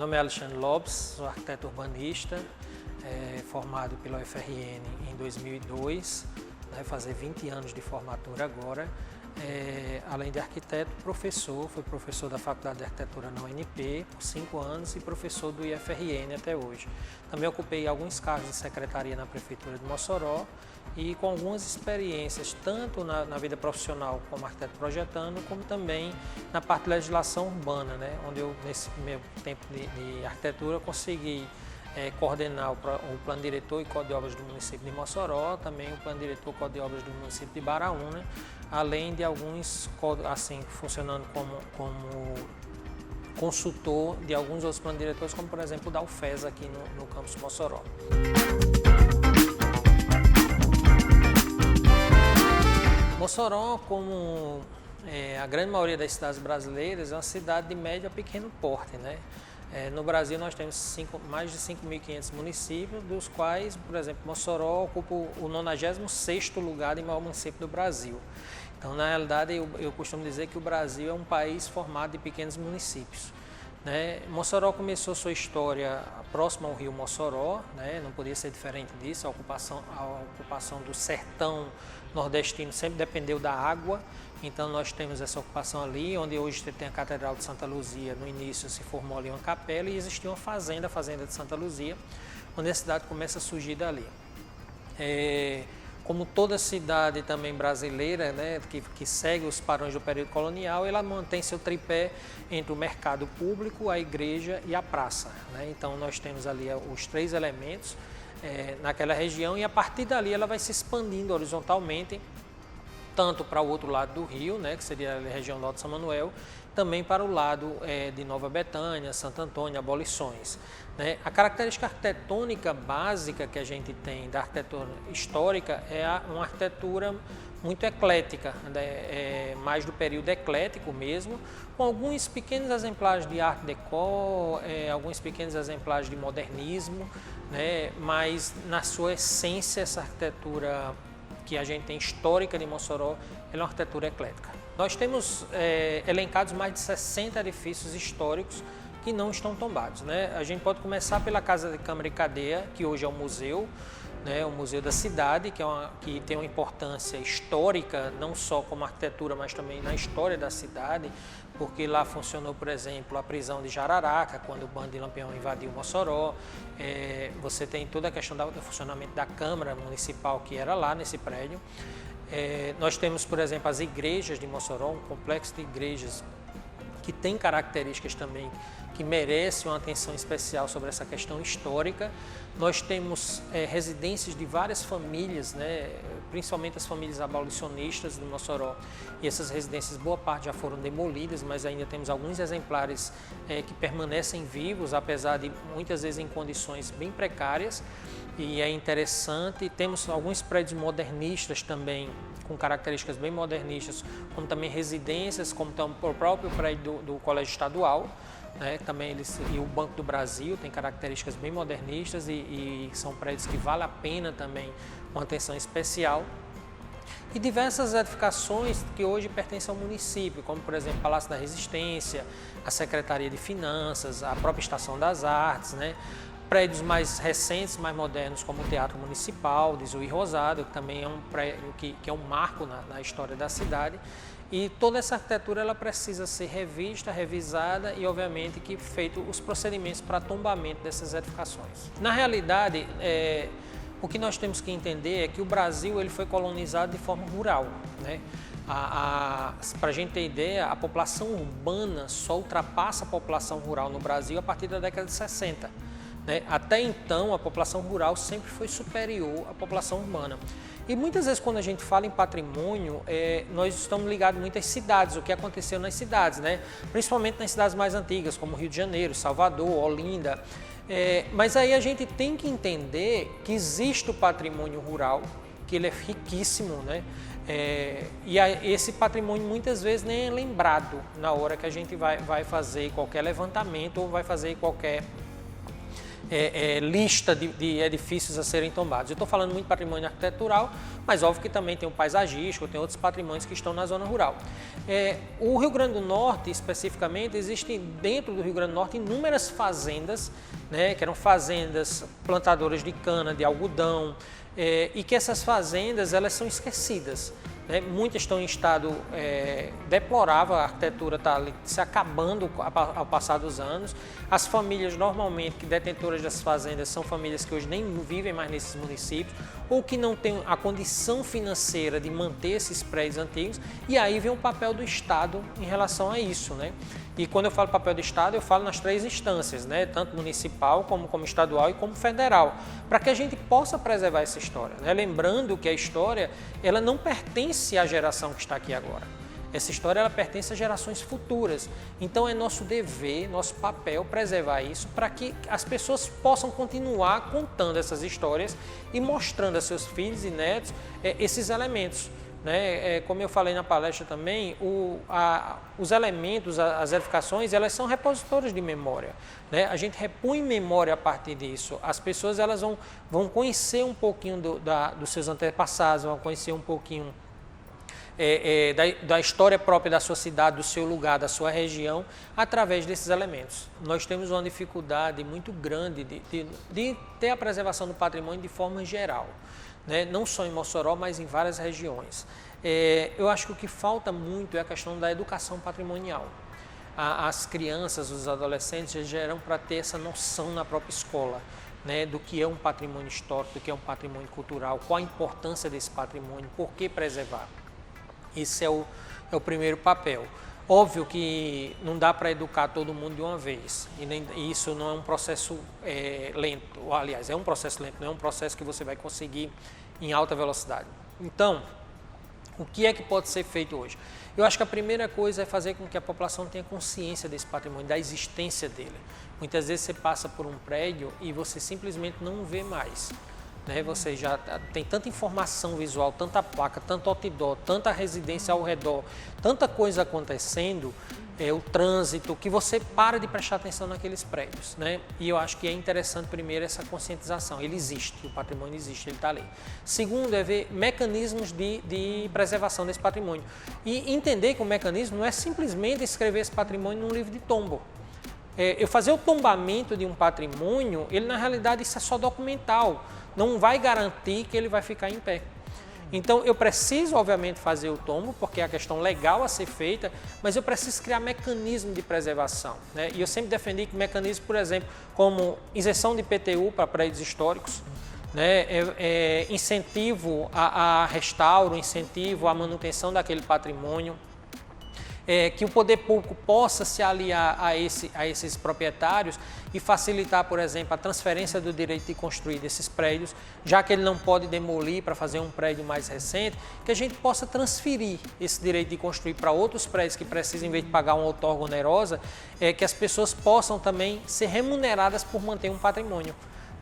nome é Alexandre Lopes, sou arquiteto urbanista, formado pela UFRN em 2002, vai fazer 20 anos de formatura agora. Além de arquiteto, fui professor da Faculdade de Arquitetura na UNP por 5 anos e professor do IFRN até hoje. Também ocupei alguns cargos de secretaria na Prefeitura de Mossoró e com algumas experiências, tanto na vida profissional como arquiteto projetando, como também na parte de legislação urbana, né? Onde eu, nesse meu tempo de arquitetura, consegui coordenar o plano diretor e código de obras do município de Mossoró, também o plano diretor e código de obras do município de Baraúna, além de alguns, assim, funcionando como consultor de alguns outros planos diretores, como por exemplo o da UFES aqui no campus Mossoró. Mossoró, como a grande maioria das cidades brasileiras, é uma cidade de médio a pequeno porte, né? No Brasil nós temos mais de 5.500 municípios, dos quais, por exemplo, Mossoró ocupa o 96º lugar de maior município do Brasil. Então, na realidade, eu costumo dizer que o Brasil é um país formado de pequenos municípios, né? Mossoró começou sua história próxima ao rio Mossoró, né? Não podia ser diferente disso, a ocupação do sertão nordestino sempre dependeu da água. Então nós temos essa ocupação ali, onde hoje tem a Catedral de Santa Luzia. No início se formou ali uma capela e existia uma fazenda, a Fazenda de Santa Luzia, onde a cidade começa a surgir dali. Como toda cidade também brasileira, né, que segue os padrões do período colonial, ela mantém seu tripé entre o mercado público, a igreja e a praça, né? Então nós temos ali os 3 elementos naquela região, e a partir dali ela vai se expandindo horizontalmente, tanto para o outro lado do rio, né, que seria a região do Alto São Manuel, também para o lado de Nova Betânia, Santo Antônio, Abolições, né? A característica arquitetônica básica que a gente tem da arquitetura histórica é uma arquitetura muito eclética, né? Mais do período eclético mesmo, com alguns pequenos exemplares de Art Deco, alguns pequenos exemplares de modernismo, né? Mas na sua essência essa arquitetura que a gente tem histórica de Mossoró, ela é uma arquitetura eclética. Nós temos elencados mais de 60 edifícios históricos que não estão tombados, né? A gente pode começar pela Casa de Câmara e Cadeia, que hoje é um museu, né? O Museu da Cidade, que tem uma importância histórica, não só como arquitetura, mas também na história da cidade, porque lá funcionou, por exemplo, a prisão de Jararaca, quando o bando de Lampião invadiu Mossoró. Você tem toda a questão do funcionamento da Câmara Municipal, que era lá nesse prédio. Nós temos, por exemplo, as igrejas de Mossoró, um complexo de igrejas que tem características também que merecem uma atenção especial sobre essa questão histórica. Nós temos residências de várias famílias, né, principalmente as famílias abolicionistas de Mossoró, e essas residências, boa parte já foram demolidas, mas ainda temos alguns exemplares que permanecem vivos, apesar de muitas vezes em condições bem precárias, e é interessante. Temos alguns prédios modernistas também, com características bem modernistas, como também residências, como o próprio prédio do Colégio Estadual, né? Também e o Banco do Brasil tem características bem modernistas e são prédios que vale a pena também uma atenção especial. E diversas edificações que hoje pertencem ao município, como por exemplo o Palácio da Resistência, a Secretaria de Finanças, a própria Estação das Artes, né? Prédios mais recentes, mais modernos, como o Teatro Municipal de Zuí Rosado, que também é um prédio que é um marco na história da cidade. E toda essa arquitetura ela precisa ser revista, revisada e, obviamente, que feito os procedimentos para tombamento dessas edificações. Na realidade, o que nós temos que entender é que o Brasil ele foi colonizado de forma rural, né? Para a gente ter ideia, a população urbana só ultrapassa a população rural no Brasil a partir da década de 60. Até então, a população rural sempre foi superior à população urbana. E muitas vezes, quando a gente fala em patrimônio, nós estamos ligados muito às cidades, o que aconteceu nas cidades, né? Principalmente nas cidades mais antigas, como Rio de Janeiro, Salvador, Olinda. Mas aí a gente tem que entender que existe o patrimônio rural, que ele é riquíssimo, né? E esse patrimônio muitas vezes nem é lembrado na hora que a gente vai fazer qualquer levantamento ou vai fazer qualquer lista de edifícios a serem tombados. Eu estou falando muito de patrimônio arquitetural, mas óbvio que também tem o paisagístico, tem outros patrimônios que estão na zona rural. O Rio Grande do Norte, especificamente, existem dentro do Rio Grande do Norte inúmeras fazendas, né, que eram fazendas plantadoras de cana, de algodão, e que essas fazendas elas são esquecidas. Muitas estão em estado deplorável, a arquitetura está se acabando ao passar dos anos. As famílias, normalmente, que detentoras dessas fazendas são famílias que hoje nem vivem mais nesses municípios ou que não têm a condição financeira de manter esses prédios antigos, e aí vem o papel do Estado em relação a isso, né? E quando eu falo papel do Estado, eu falo nas 3 instâncias, né? Tanto municipal, como estadual e como federal, para que a gente possa preservar essa história, né? Lembrando que a história ela não pertence à geração que está aqui agora. Essa história ela pertence a gerações futuras. Então é nosso dever, nosso papel preservar isso para que as pessoas possam continuar contando essas histórias e mostrando a seus filhos e netos esses elementos. Como eu falei na palestra também, os elementos, as edificações, elas são repositórios de memória, né? A gente repõe memória a partir disso. As pessoas elas vão conhecer um pouquinho dos seus antepassados, vão conhecer um pouquinho da história própria da sua cidade, do seu lugar, da sua região, através desses elementos. Nós temos uma dificuldade muito grande de ter a preservação do patrimônio de forma geral, né? Não só em Mossoró, mas em várias regiões. Eu acho que o que falta muito é a questão da educação patrimonial. As crianças, os adolescentes já eram para ter essa noção na própria escola, né, do que é um patrimônio histórico, do que é um patrimônio cultural, qual a importância desse patrimônio, por que preservar. Esse é o primeiro papel. Óbvio que não dá para educar todo mundo de uma vez, e isso não é um processo lento, aliás, é um processo lento, não é um processo que você vai conseguir em alta velocidade. Então, o que é que pode ser feito hoje? Eu acho que a primeira coisa é fazer com que a população tenha consciência desse patrimônio, da existência dele. Muitas vezes você passa por um prédio e você simplesmente não vê mais. Você já tem tanta informação visual, tanta placa, tanto outdoor, tanta residência ao redor, tanta coisa acontecendo, o trânsito, que você para de prestar atenção naqueles prédios, né? E eu acho que é interessante primeiro essa conscientização. Ele existe, o patrimônio existe, ele está ali. Segundo é ver mecanismos de preservação desse patrimônio e entender que o mecanismo não é simplesmente escrever esse patrimônio num livro de tombo. Eu fazer o tombamento de um patrimônio, ele na realidade isso é só documental, não vai garantir que ele vai ficar em pé. Então eu preciso obviamente fazer o tombo, porque é a questão legal a ser feita, mas eu preciso criar mecanismo de preservação, né? E eu sempre defendi que mecanismos, por exemplo, como isenção de IPTU para prédios históricos, né? Incentivo a restauro, incentivo à manutenção daquele patrimônio, que o poder público possa se aliar a esses proprietários e facilitar, por exemplo, a transferência do direito de construir desses prédios, já que ele não pode demolir para fazer um prédio mais recente, que a gente possa transferir esse direito de construir para outros prédios que precisam, em vez de pagar uma outorga onerosa, que as pessoas possam também ser remuneradas por manter um patrimônio.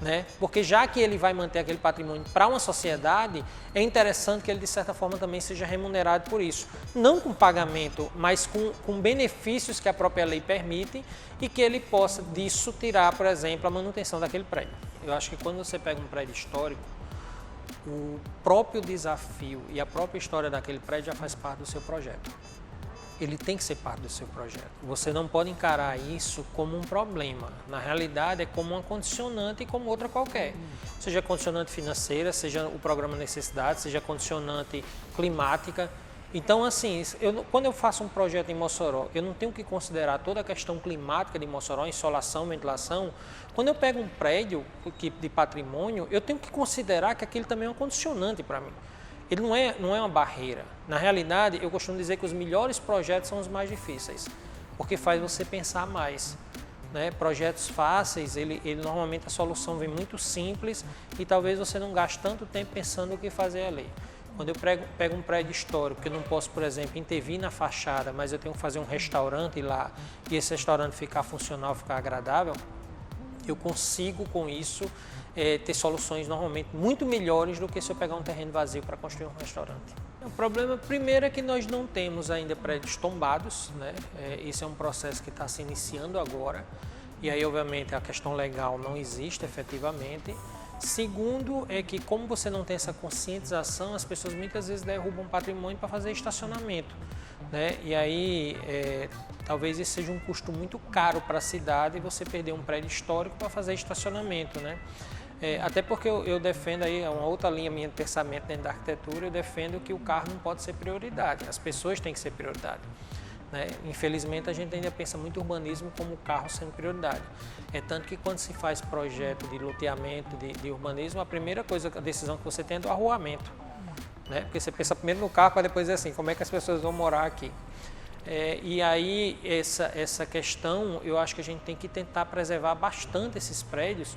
Né? Porque já que ele vai manter aquele patrimônio para uma sociedade, é interessante que ele de certa forma também seja remunerado por isso. Não com pagamento, mas com benefícios que a própria lei permite e que ele possa disso tirar, por exemplo, a manutenção daquele prédio. Eu acho que quando você pega um prédio histórico, o próprio desafio e a própria história daquele prédio já faz parte do seu projeto. Ele tem que ser parte do seu projeto. Você não pode encarar isso como um problema. Na realidade, é como uma condicionante como outra qualquer. Seja condicionante financeira, seja o programa necessidade, seja condicionante climática. Então, assim, quando eu faço um projeto em Mossoró, eu não tenho que considerar toda a questão climática de Mossoró, insolação, ventilação. Quando eu pego um prédio de patrimônio, eu tenho que considerar que aquilo também é um condicionante para mim. Ele não é uma barreira. Na realidade, eu costumo dizer que os melhores projetos são os mais difíceis, porque faz você pensar mais, né? Projetos fáceis, normalmente a solução vem muito simples e talvez você não gaste tanto tempo pensando o que fazer ali. Quando eu pego um prédio histórico, que eu não posso, por exemplo, intervir na fachada, mas eu tenho que fazer um restaurante lá e esse restaurante ficar funcional, ficar agradável, eu consigo com isso ter soluções normalmente muito melhores do que se eu pegar um terreno vazio para construir um restaurante. O problema primeiro é que nós não temos ainda prédios tombados, né? Esse é um processo que está se iniciando agora e aí obviamente a questão legal não existe efetivamente. Segundo é que como você não tem essa conscientização, as pessoas muitas vezes derrubam patrimônio para fazer estacionamento, né? E aí talvez isso seja um custo muito caro para a cidade você perder um prédio histórico para fazer estacionamento, né? Até porque eu defendo aí, é uma outra linha minha de pensamento dentro da arquitetura, eu defendo que o carro não pode ser prioridade, as pessoas têm que ser prioridade. Né? Infelizmente, a gente ainda pensa muito urbanismo como o carro sendo prioridade. É tanto que quando se faz projeto de loteamento, de urbanismo, a primeira coisa, a decisão que você tem é do arruamento. Né? Porque você pensa primeiro no carro, para depois dizer assim, como é que as pessoas vão morar aqui. E aí, essa questão, eu acho que a gente tem que tentar preservar bastante esses prédios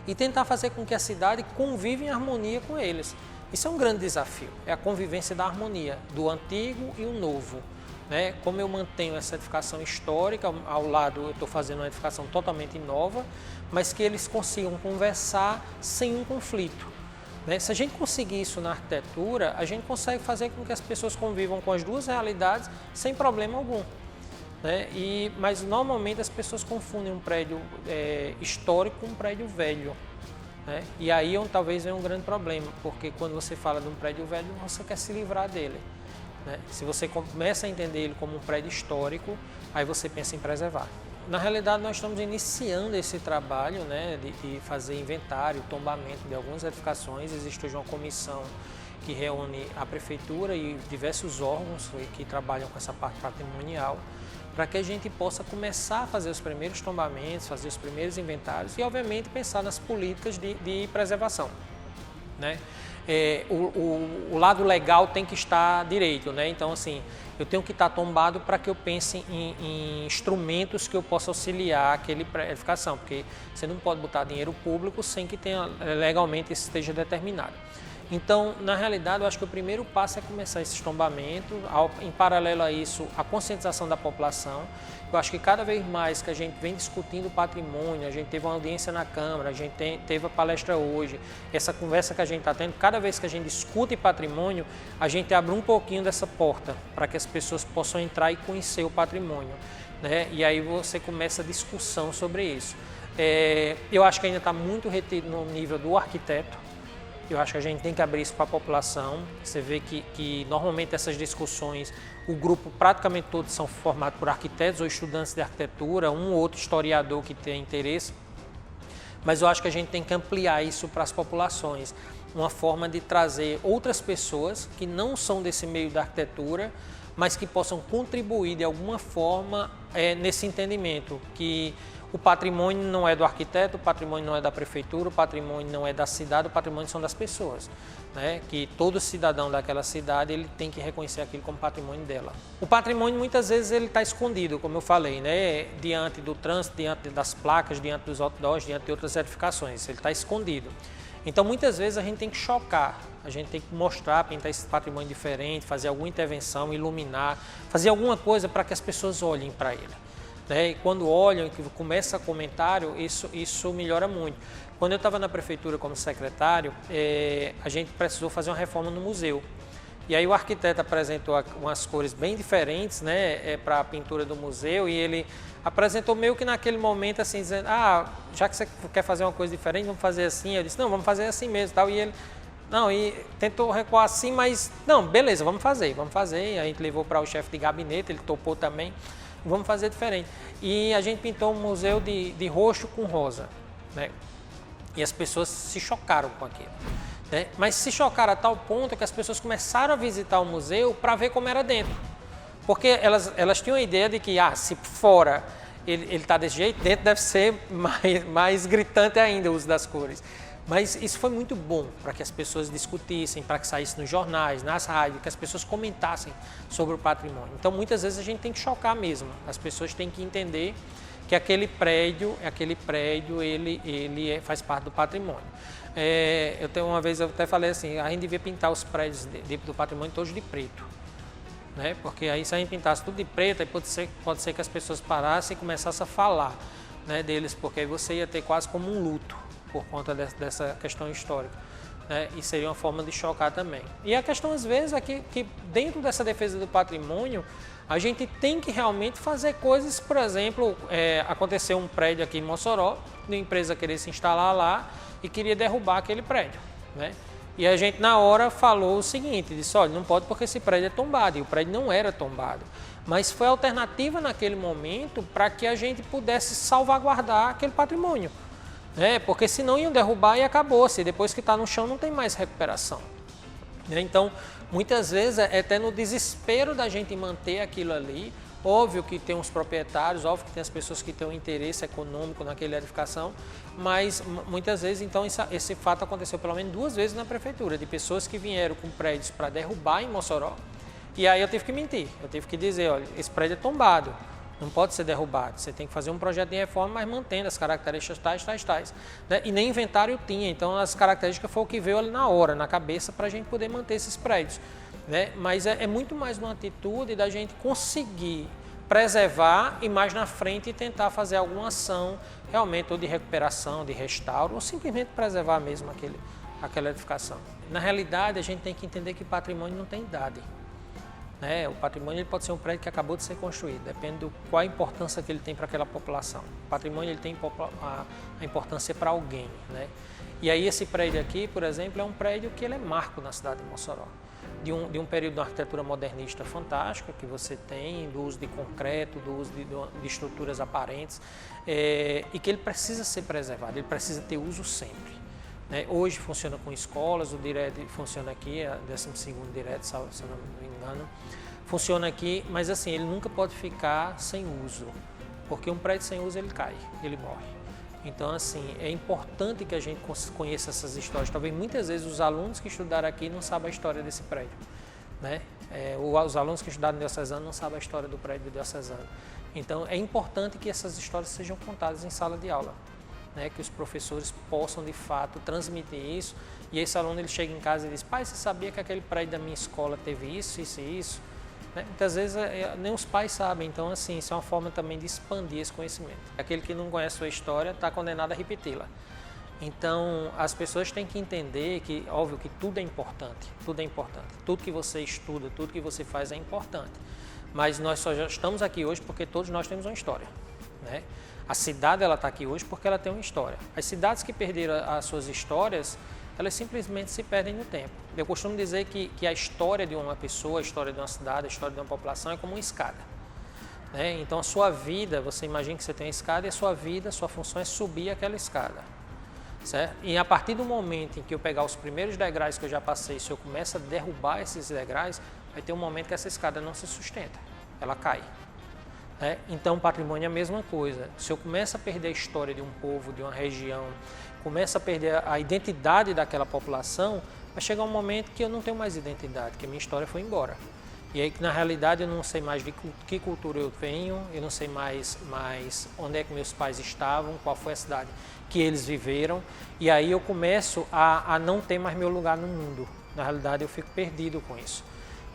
e tentar fazer com que a cidade conviva em harmonia com eles. Isso é um grande desafio, é a convivência da harmonia, do antigo e o novo. Né? Como eu mantenho essa edificação histórica, ao lado eu estou fazendo uma edificação totalmente nova, mas que eles consigam conversar sem um conflito. Né? Se a gente conseguir isso na arquitetura, a gente consegue fazer com que as pessoas convivam com as duas realidades sem problema algum. Né? Mas normalmente as pessoas confundem um prédio histórico com um prédio velho. Né? E aí talvez venha um grande problema, porque quando você fala de um prédio velho, você quer se livrar dele. Né? Se você começa a entender ele como um prédio histórico, aí você pensa em preservar. Na realidade, nós estamos iniciando esse trabalho, né, de fazer inventário, tombamento de algumas edificações. Existe hoje uma comissão que reúne a prefeitura e diversos órgãos que trabalham com essa parte patrimonial, para que a gente possa começar a fazer os primeiros tombamentos, fazer os primeiros inventários e, obviamente, pensar nas políticas de preservação. Né? O lado legal tem que estar direito, né? Então, assim, eu tenho que estar tombado para que eu pense em instrumentos que eu possa auxiliar aquele edificação, porque você não pode botar dinheiro público sem que tenha legalmente isso esteja determinado. Então, na realidade, eu acho que o primeiro passo é começar esses tombamentos, em paralelo a isso, a conscientização da população. Eu acho que cada vez mais que a gente vem discutindo patrimônio, a gente teve uma audiência na Câmara, a gente teve a palestra hoje, essa conversa que a gente está tendo, cada vez que a gente discute patrimônio, a gente abre um pouquinho dessa porta para que as pessoas possam entrar e conhecer o patrimônio. Né? E aí você começa a discussão sobre isso. Eu acho que ainda está muito retido no nível do arquiteto. Eu acho que a gente tem que abrir isso para a população. Você vê que normalmente essas discussões, o grupo praticamente todos são formados por arquitetos ou estudantes de arquitetura, um ou outro historiador que tem interesse. Mas eu acho que a gente tem que ampliar isso para as populações. Uma forma de trazer outras pessoas que não são desse meio da arquitetura, mas que possam contribuir de alguma forma nesse entendimento que o patrimônio não é do arquiteto, o patrimônio não é da prefeitura, o patrimônio não é da cidade, o patrimônio são das pessoas. Né? Que todo cidadão daquela cidade ele tem que reconhecer aquilo como patrimônio dela. O patrimônio muitas vezes ele está escondido, como eu falei, né? Diante do trânsito, diante das placas, diante dos outdoors, diante de outras edificações, ele está escondido. Então muitas vezes a gente tem que chocar, a gente tem que mostrar, pintar esse patrimônio diferente, fazer alguma intervenção, iluminar, fazer alguma coisa para que as pessoas olhem para ele. Né? E quando olham, que começa comentário, isso melhora muito. Quando eu estava na prefeitura como secretário, a gente precisou fazer uma reforma no museu. E aí o arquiteto apresentou umas cores bem diferentes, né, para a pintura do museu, e ele apresentou meio que naquele momento assim, dizendo, já que você quer fazer uma coisa diferente, vamos fazer assim. Eu disse, não, vamos fazer assim mesmo. Tal. E ele, não, e tentou recuar assim, mas, não, beleza, vamos fazer. E a gente levou para o chefe de gabinete, ele topou também. Vamos fazer diferente. E a gente pintou um museu de roxo com rosa, né? E as pessoas se chocaram com aquilo. Né? Mas se chocaram a tal ponto que as pessoas começaram a visitar o museu para ver como era dentro. Porque elas tinham a ideia de que, se fora ele está desse jeito, dentro deve ser mais gritante ainda o uso das cores. Mas isso foi muito bom para que as pessoas discutissem, para que saísse nos jornais, nas rádios, que as pessoas comentassem sobre o patrimônio. Então, muitas vezes a gente tem que chocar mesmo. As pessoas têm que entender que aquele prédio ele faz parte do patrimônio. Uma vez eu até falei assim, a gente devia pintar os prédios do patrimônio todos de preto. Né? Porque aí se a gente pintasse tudo de preto, aí pode ser que as pessoas parassem e começassem a falar, né, deles, porque aí você ia ter quase como um luto por conta dessa questão histórica. né? E seria uma forma de chocar também. E a questão, às vezes, é que dentro dessa defesa do patrimônio, a gente tem que realmente fazer coisas, por exemplo, aconteceu um prédio aqui em Mossoró, uma empresa queria se instalar lá e queria derrubar aquele prédio, né? E a gente, na hora, falou o seguinte, disse, olha, não pode porque esse prédio é tombado, e o prédio não era tombado. Mas foi alternativa naquele momento para que a gente pudesse salvaguardar aquele patrimônio, né? Porque senão iam derrubar e acabou-se, depois que está no chão não tem mais recuperação. Então, muitas vezes é até no desespero da gente manter aquilo ali. Óbvio que tem os proprietários, óbvio que tem as pessoas que têm um interesse econômico naquela edificação, mas muitas vezes, então, esse fato aconteceu pelo menos 2 vezes na prefeitura, de pessoas que vieram com prédios para derrubar em Mossoró, e aí eu tive que mentir, eu tive que dizer, olha, esse prédio é tombado, não pode ser derrubado, você tem que fazer um projeto de reforma, mas mantendo as características tais, né? E nem inventário tinha, então as características foi o que veio ali na hora, na cabeça, para a gente poder manter esses prédios, né? Mas é muito mais uma atitude da gente conseguir preservar e mais na frente tentar fazer alguma ação realmente ou de recuperação, de restauro, ou simplesmente preservar mesmo aquela edificação. Na realidade, a gente tem que entender que patrimônio não tem idade. O patrimônio ele pode ser um prédio que acabou de ser construído, depende de qual a importância que ele tem para aquela população. O patrimônio ele tem a importância para alguém, né? E aí esse prédio aqui, por exemplo, é um prédio que ele é marco na cidade de Mossoró. De um período de arquitetura modernista fantástica que você tem, do uso de concreto, do uso de estruturas aparentes, e que ele precisa ser preservado, ele precisa ter uso sempre. Hoje funciona com escolas, o DIRED funciona aqui, a 12º DIRED, se eu não me engano, funciona aqui, mas assim, ele nunca pode ficar sem uso, porque um prédio sem uso ele cai, ele morre. Então assim, é importante que a gente conheça essas histórias, talvez muitas vezes os alunos que estudaram aqui não sabem a história desse prédio, né? Os alunos que estudaram no Diocesano não sabem a história do prédio do Diocesano. Então é importante que essas histórias sejam contadas em sala de aula. Que os professores possam de fato transmitir isso, e esse aluno ele chega em casa e diz, pai, você sabia que aquele prédio da minha escola teve isso, isso e isso? Muitas vezes nem os pais sabem, então assim, isso é uma forma também de expandir esse conhecimento. Aquele que não conhece a sua história está condenado a repeti-la. Então as pessoas têm que entender que, óbvio que tudo é importante, tudo que você estuda, tudo que você faz é importante, mas nós só já estamos aqui hoje porque todos nós temos uma história, né? A cidade ela está aqui hoje porque ela tem uma história. As cidades que perderam as suas histórias, elas simplesmente se perdem no tempo. Eu costumo dizer que a história de uma pessoa, a história de uma cidade, a história de uma população é como uma escada. Então a sua vida, você imagina que você tem uma escada e a sua vida, a sua função é subir aquela escada. Certo? E a partir do momento em que eu pegar os primeiros degraus que eu já passei, se eu começo a derrubar esses degraus, vai ter um momento que essa escada não se sustenta, ela cai. Então, patrimônio é a mesma coisa. Se eu começo a perder a história de um povo, de uma região, começo a perder a identidade daquela população, vai chegar um momento que eu não tenho mais identidade, que a minha história foi embora. E aí, na realidade, eu não sei mais de que cultura eu venho, eu não sei mais onde é que meus pais estavam, qual foi a cidade que eles viveram, e aí eu começo a não ter mais meu lugar no mundo. Na realidade, eu fico perdido com isso.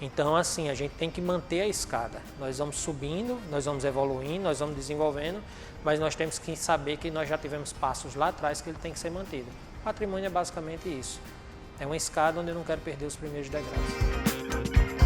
Então, assim, a gente tem que manter a escada. Nós vamos subindo, nós vamos evoluindo, nós vamos desenvolvendo, mas nós temos que saber que nós já tivemos passos lá atrás que ele tem que ser mantido. Patrimônio é basicamente isso. É uma escada onde eu não quero perder os primeiros degraus.